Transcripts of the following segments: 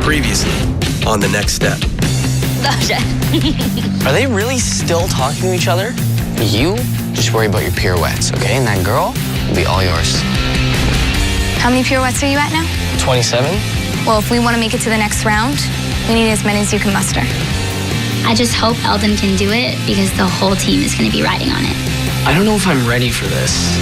Previously on The Next Step. Are they really still talking to each other? You just worry about your pirouettes, okay? And that girl will be all yours. How many pirouettes are you at now? 27? Well, if we want to make it to the next round, we need as many as you can muster. I just hope Eldon can do it because the whole team is going to be riding on it. I don't know if I'm ready for this.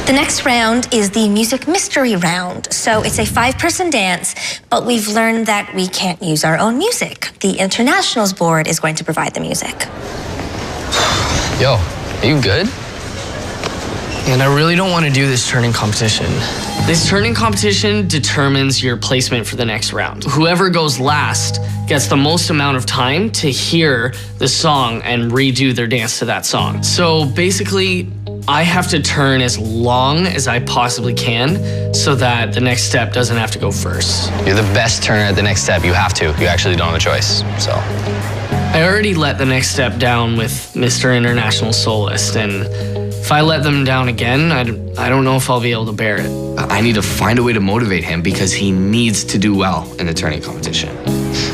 The next round is the music mystery round. So it's a 5-person dance, but we've learned that we can't use our own music. The Internationals board is going to provide the music. Yo, are you good? And I really don't want to do this turning competition. This turning competition determines your placement for the next round. Whoever goes last gets the most amount of time to hear the song and redo their dance to that song. So basically, I have to turn as long as I possibly can so that the next step doesn't have to go first. You're the best turner at the next step. You have to. You actually don't have a choice, so. I already let the next step down with Mr. International Soloist, and if I let them down again, I don't know if I'll be able to bear it. I need to find a way to motivate him because he needs to do well in the turning competition.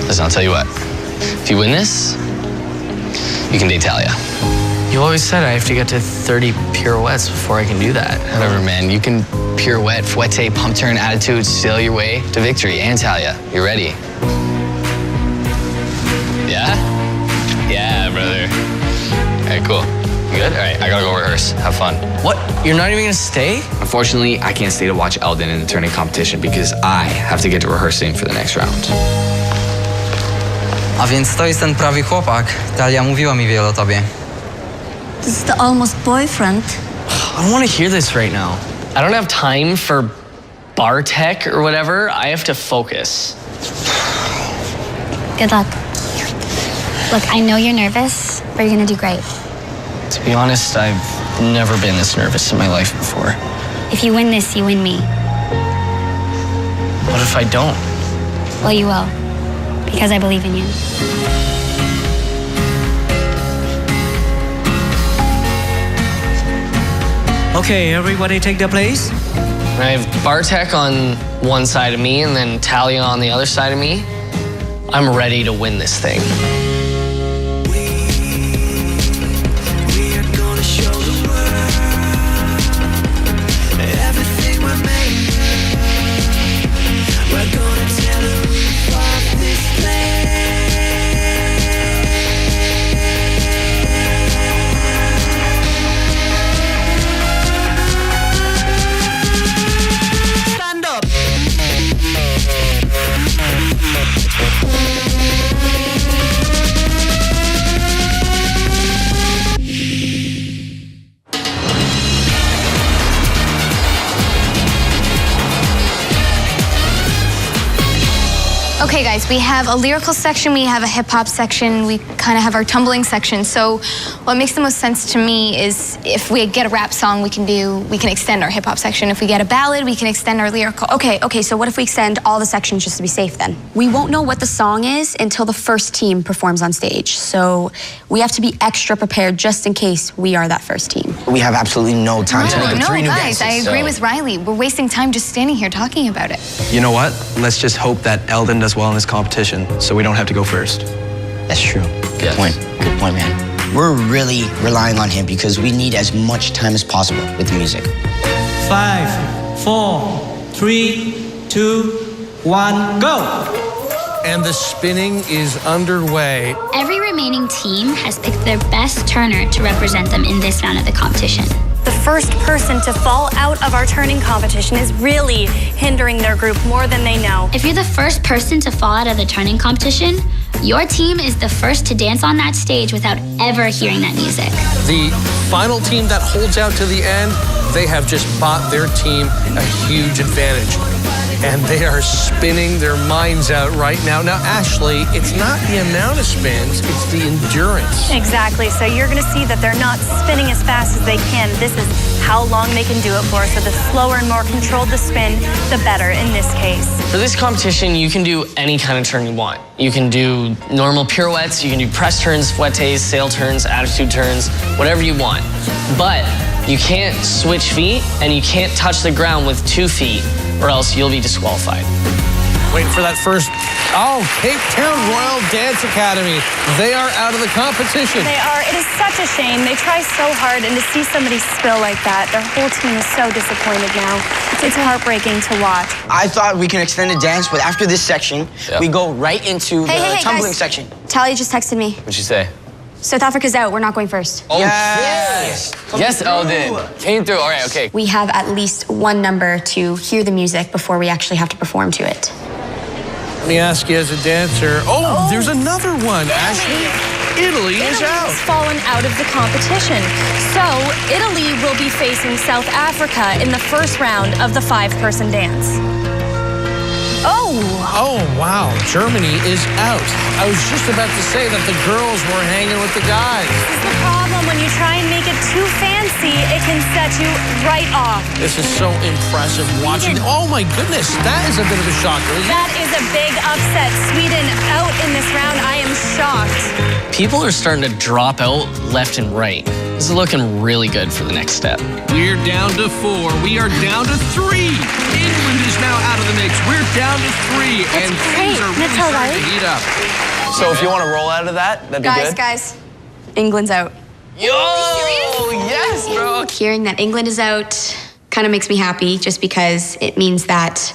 Listen, I'll tell you what. If you win this, you can date Talia. You always said I have to get to 30 pirouettes before I can do that. Whatever, man. You can pirouette, fouette, pump turn, attitude, sail your way to victory. And Talia, you're ready. Yeah? Yeah, brother. All right, cool. You good? All right, I gotta go rehearse. Have fun. What? You're not even gonna stay? Unfortunately, I can't stay to watch Eldon in the turning competition because I have to get to rehearsing for the next round. A więc to jest ten prawy chłopak. Talia mówiła mi wiele o tobie. This is the almost boyfriend. I don't want to hear this right now. I don't have time for bar tech or whatever. I have to focus. Good luck. Look, I know you're nervous, but you're going to do great. To be honest, I've never been this nervous in my life before. If you win this, you win me. What if I don't? Well, you will, because I believe in you. Okay, everybody take their place. I have Bartek on one side of me and then Talia on the other side of me. I'm ready to win this thing. Okay, guys, we have a lyrical section, we have a hip-hop section, we kind of have our tumbling section. So what makes the most sense to me is if we get a rap song, we can extend our hip-hop section. If we get a ballad, we can extend our lyrical. Okay, so what if we extend all the sections just to be safe then? We won't know what the song is until the first team performs on stage. So we have to be extra prepared just in case we are that first team. We have absolutely no time to make No, guys, I agree with Riley. We're wasting time just standing here talking about it. You know what? Let's just hope that Eldon does well in this competition so we don't have to go first. That's true. Good point. Good point, man. We're really relying on him because we need as much time as possible with the music. 5, 4, 3, 2, 1, go! And the spinning is underway. Every remaining team has picked their best turner to represent them in this round of the competition. The first person to fall out of our turning competition is really hindering their group more than they know. If you're the first person to fall out of the turning competition, your team is the first to dance on that stage without ever hearing that music. The final team that holds out to the end, they have just bought their team a huge advantage. and they are spinning their minds out right now. Now, Ashley, it's not the amount of spins, it's the endurance. Exactly. So you're going to see that they're not spinning as fast as they can. This is how long they can do it for. So the slower and more controlled the spin, the better in this case. For this competition, you can do any kind of turn you want. You can do normal pirouettes, you can do press turns, fouettes, sail turns, attitude turns, whatever you want. But you can't switch feet and you can't touch the ground with 2 feet or else you'll be disqualified. Waiting for that first. Oh, Cape Town Royal Dance Academy. They are out of the competition. They are. It is such a shame. They try so hard, and to see somebody spill like that, their whole team is so disappointed now. It's heartbreaking to watch. I thought we can extend the dance, but after this section, we go right into the tumbling section. Talia just texted me. What'd she say? South Africa's out. We're not going first. Oh, yes. Yes, Eldon. Came through. All right, okay. We have at least one number to hear the music before we actually have to perform to it. Let me ask you as a dancer. Oh, there's another one. Ashley, Italy is out. Has fallen out of the competition. So Italy will be facing South Africa in the first round of the 5-person dance. Oh, wow. Germany is out. I was just about to say that the girls were hanging with the guys. This is the problem. When you try and make it too fancy, it can set you right off. This is so impressive watching. Oh, my goodness. That is a bit of a shocker, isn't it? That is a big upset. Sweden out in this round. I am shocked. People are starting to drop out left and right. This is looking really good for the next step. We're down to 4. We are down to 3. England is now out of the mix. We're down to 3. And things are really starting to heat up. So if you want to roll out of that, that'd be good. Guys, England's out. Yo! Yes, bro. Hearing that England is out kind of makes me happy just because it means that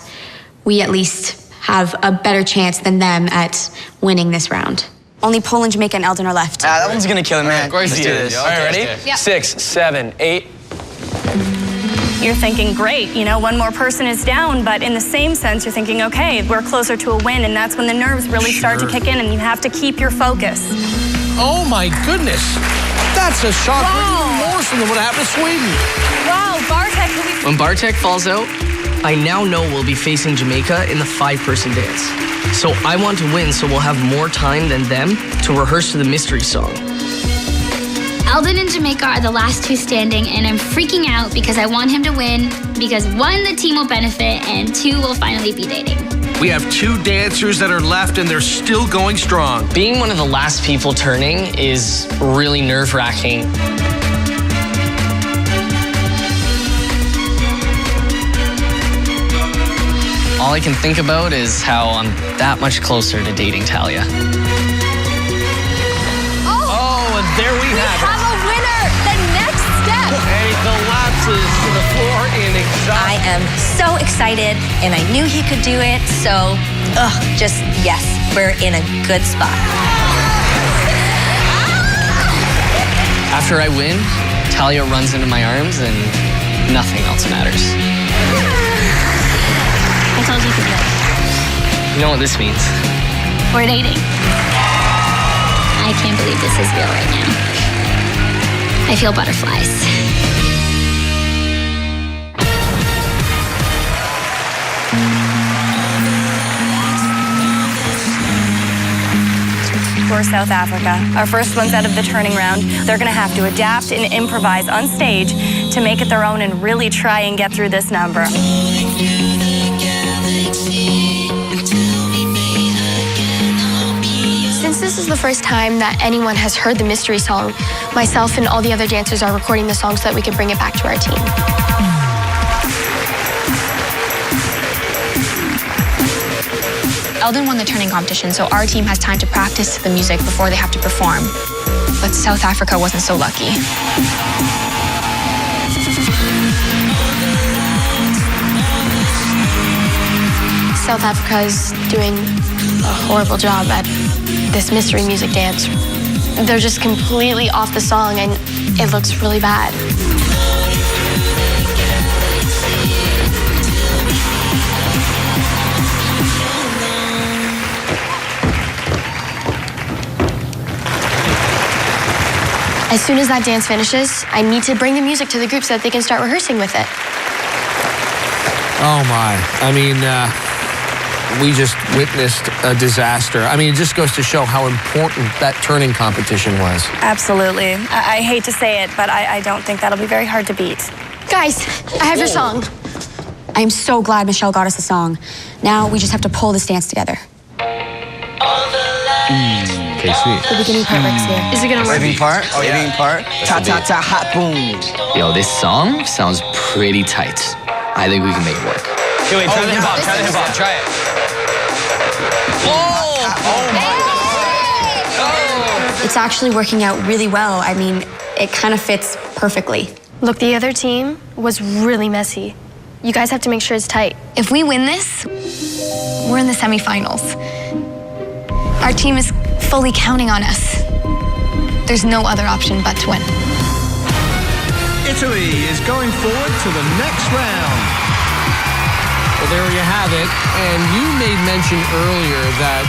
we at least have a better chance than them at winning this round. Only Poland, Jamaica, and Eldon are left. That one's gonna kill it, man. Of course, let's do this. All right, ready? Yeah. 6, 7, 8. You're thinking, great, you know, one more person is down, but in the same sense, you're thinking, okay, we're closer to a win, and that's when the nerves really start to kick in, and you have to keep your focus. Oh, my goodness. That's a shock. Even more so than what happened to Sweden. Wow, Bartek. When Bartek falls out, I now know we'll be facing Jamaica in the 5-person dance. So I want to win so we'll have more time than them to rehearse to the mystery song. Eldon and Jamaica are the last 2 standing, and I'm freaking out because I want him to win, because 1, the team will benefit, and 2, we'll finally be dating. We have 2 dancers that are left, and they're still going strong. Being one of the last people turning is really nerve-wracking. All I can think about is how I'm that much closer to dating Talia. Oh, and there we have it. Have a winner! The next step! And he collapses to the floor in I exhaustion. am so excited, and I knew he could do it, so, just yes, we're in a good spot. After I win, Talia runs into my arms and nothing else matters. I told you to do it. You know what this means? We're dating. I can't believe this is real right now. I feel butterflies. For South Africa, our first ones out of the turning round, they're going to have to adapt and improvise on stage to make it their own and really try and get through this number. Since this is the first time that anyone has heard the mystery song, myself and all the other dancers are recording the song so that we can bring it back to our team. Eldon won the turning competition, so our team has time to practice the music before they have to perform. But South Africa wasn't so lucky. South Africa is doing a horrible job at this mystery music dance. They're just completely off the song, and it looks really bad. As soon as that dance finishes, I need to bring the music to the group so that they can start rehearsing with it. Oh, my. I mean, we just witnessed a disaster. I mean, it just goes to show how important that turning competition was. Absolutely. I hate to say it, but I don't think that'll be very hard to beat. Guys, I have your song. I am so glad Michelle got us the song. Now we just have to pull this dance together. Okay, sweet. The beginning part works here. Is it gonna work? Beginning part? Oh, yeah. Beginning part? Ta-ta-ta, hot boom. Yo, this song sounds pretty tight. I think we can make it work. Okay, wait, try the hip hop, try the hip hop, try it. It's actually working out really well. I mean, it kind of fits perfectly. Look, the other team was really messy. You guys have to make sure it's tight. If we win this, we're in the semifinals. Our team is fully counting on us. There's no other option but to win. Italy is going forward to the next round. Well, there you have it. And you made mention earlier that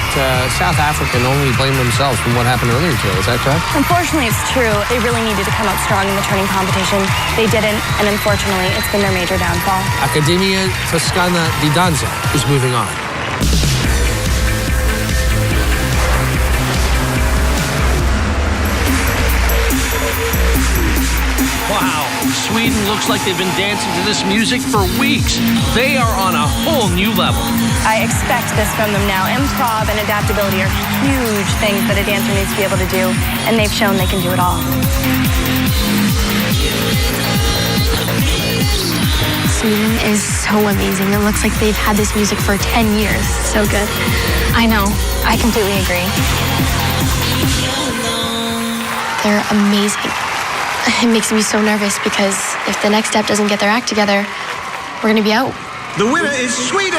South Africa can only blame themselves from what happened earlier today. Is that correct? Unfortunately, it's true. They really needed to come out strong in the turning competition. They didn't, and unfortunately, it's been their major downfall. Accademia Toscana di Danza is moving on. Wow, Sweden looks like they've been dancing to this music for weeks. They are on a whole new level. I expect this from them now. Improv and adaptability are huge things that a dancer needs to be able to do, and they've shown they can do it all. Sweden is so amazing. It looks like they've had this music for 10 years. So good. I know. I completely agree. They're amazing. It makes me so nervous because if the next step doesn't get their act together, we're gonna be out. The winner is Sweden!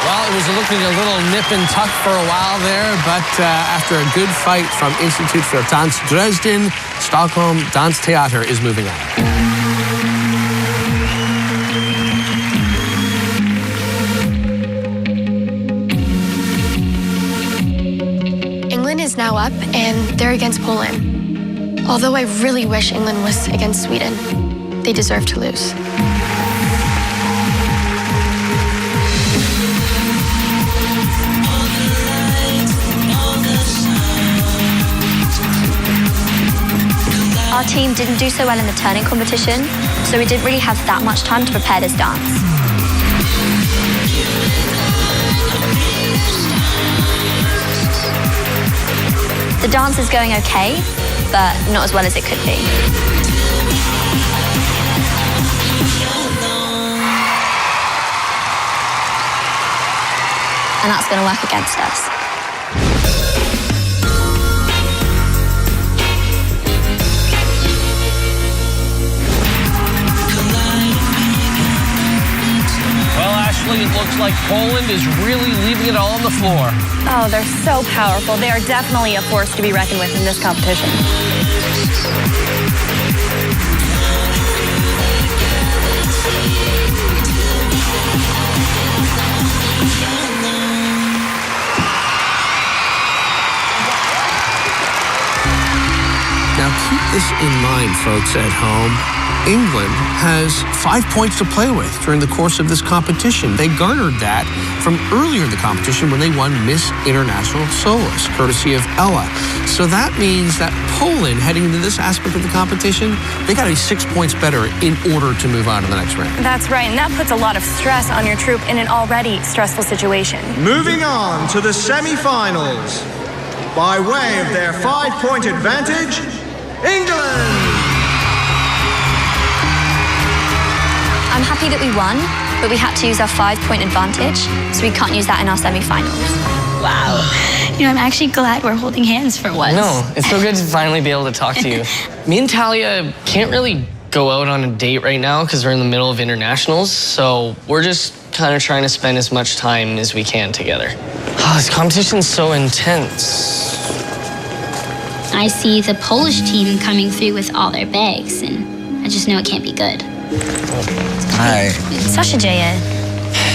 Well, it was looking a little nip and tuck for a while there, but after a good fight from Institute für Tanz Dresden, Stockholm Dance Theater is moving on. Is now up, and they're against Poland. Although I really wish England was against Sweden. They deserve to lose. Our team didn't do so well in the turning competition, so we didn't really have that much time to prepare this dance. The dance is going okay, but not as well as it could be. And that's going to work against us. It looks like Poland is really leaving it all on the floor. Oh, they're so powerful. They are definitely a force to be reckoned with in this competition. Now keep this in mind, folks at home. England has 5 points to play with during the course of this competition. They garnered that from earlier in the competition when they won Miss International Soloist, courtesy of Ella. So that means that Poland, heading into this aspect of the competition, they got to be 6 points better in order to move on to the next round. That's right, and that puts a lot of stress on your troop in an already stressful situation. Moving on to the semi-finals. By way of their 5-point advantage, England! I'm happy that we won, but we had to use our 5-point advantage, so we can't use that in our semi-finals. Wow. You know, I'm actually glad we're holding hands for once. No, it's so good to finally be able to talk to you. Me and Talia can't really go out on a date right now because we're in the middle of internationals, so we're just kind of trying to spend as much time as we can together. Oh, this competition's so intense. I see the Polish team coming through with all their bags, and I just know it can't be good. Hi. Co się dzieje?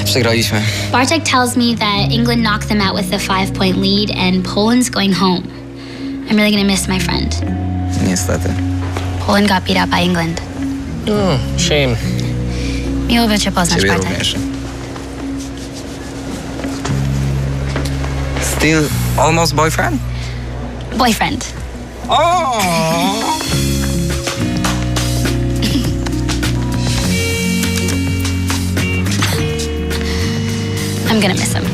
Przegraliśmy. Bartek tells me that England knocked them out with a 5-point lead and Poland's going home. I'm really gonna miss my friend. Niestety. Poland got beat out by England. Oh, shame. Miło cię poznać, Ciebie Bartek. również. Still almost boyfriend? Boyfriend. Oh! I'm gonna miss him.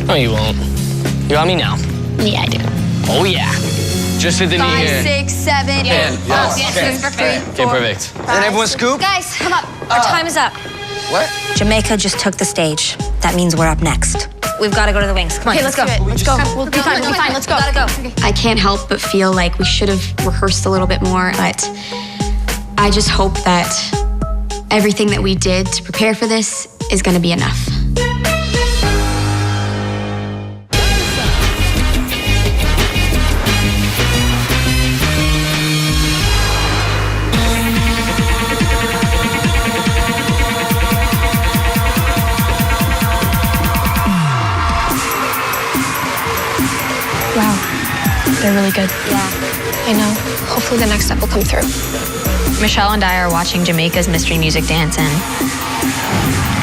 No, you won't. You got me now. Yeah, I do. Oh, yeah. Just hit the knee 5, here. 6, 7, 8. Yeah. Oh, yes, for 3. Okay, perfect. And everyone scoop? Guys, come up. Our time is up. What? Jamaica just took the stage. That means we're up next. We've got to go to the wings. Come on. Okay, let's go. Let's go. We'll be fine. We'll be fine. Let's go. Gotta go. I can't help but feel like we should have rehearsed a little bit more, but I just hope that everything that we did to prepare for this is going to be enough. Wow. They're really good. Yeah. I know. Hopefully the next step will come through. Michelle and I are watching Jamaica's Mystery Music Dance, and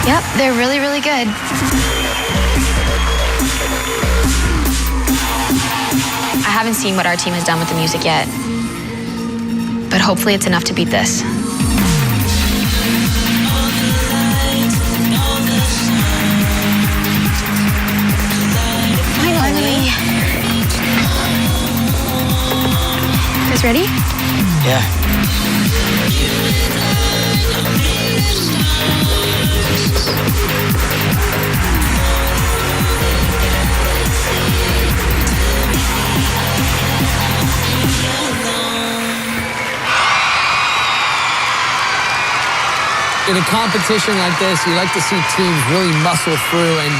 Yep, they're really, really good. I haven't seen what our team has done with the music yet. But hopefully it's enough to beat this. Finally. You guys ready? Yeah. In a competition like this, you like to see teams really muscle through, and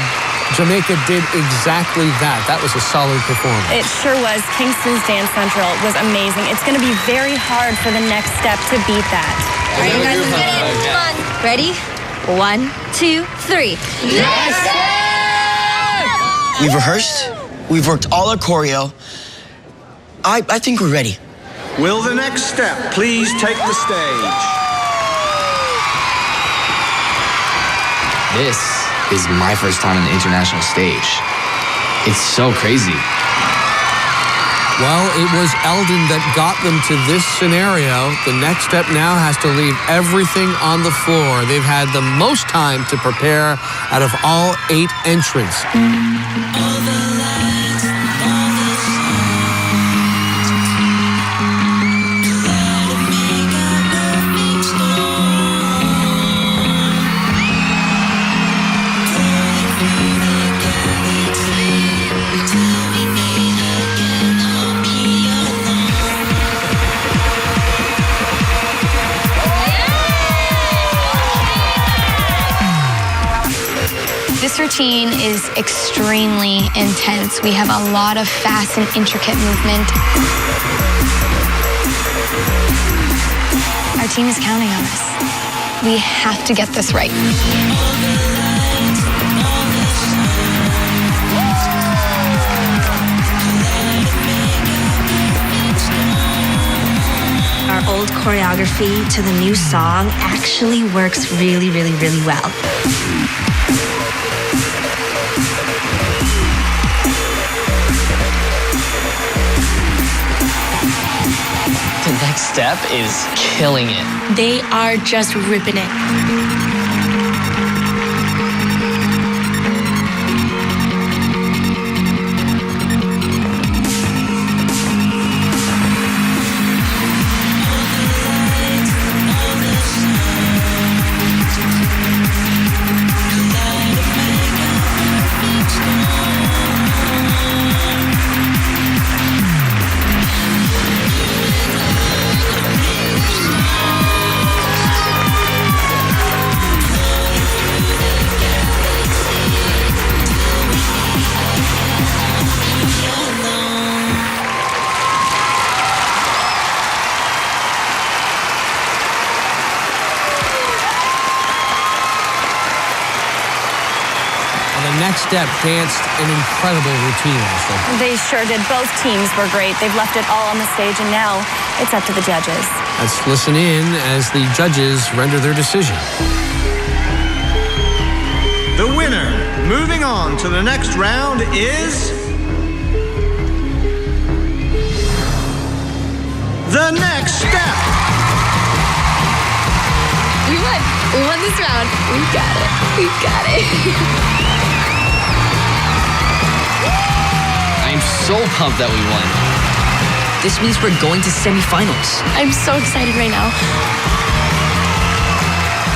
Jamaica did exactly that. That was a solid performance. It sure was. Kingston's Dance Central was amazing. It's going to be very hard for the next step to beat that. All right, you guys, let's get in. Come on. Ready? 1, 2, 3. Yes! We've rehearsed. We've worked all our choreo. I think we're ready. Will the next step please take the stage? This is my first time on the international stage. It's so crazy. Well, it was Eldon that got them to this scenario. The next step now has to leave everything on the floor. They've had the most time to prepare out of all 8 entrants. This routine is extremely intense. We have a lot of fast and intricate movement. Our team is counting on us. We have to get this right. Our old choreography to the new song actually works really, really, really well. The next step is killing it. They are just ripping it. The next step danced an incredible routine, Ashley. They sure did. Both teams were great. They've left it all on the stage, and now it's up to the judges. Let's listen in as the judges render their decision. The winner, moving on to the next round, is The Next Step. We won. We won this round. We got it. We got it. I'm so pumped that we won. This means we're going to semifinals. I'm so excited right now.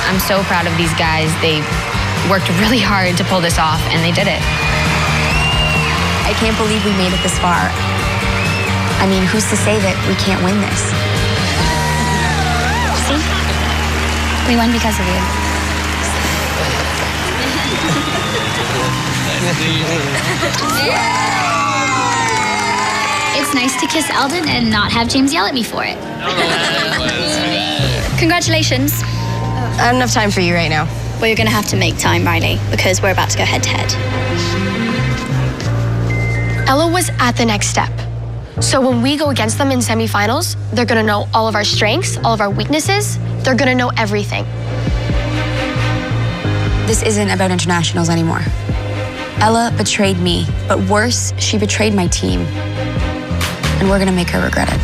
I'm so proud of these guys. They worked really hard to pull this off, and they did it. I can't believe we made it this far. I mean, who's to say that we can't win this? See? We won because of you. It's nice to kiss Eldon and not have James yell at me for it. Congratulations. I don't have time for you right now. Well, you're going to have to make time, Riley, because we're about to go head-to-head. Ella was at The Next Step. So when we go against them in semifinals, they're gonna know all of our strengths, all of our weaknesses. They're gonna know everything. This isn't about internationals anymore. Ella betrayed me, but worse, she betrayed my team. And we're gonna make her regret it.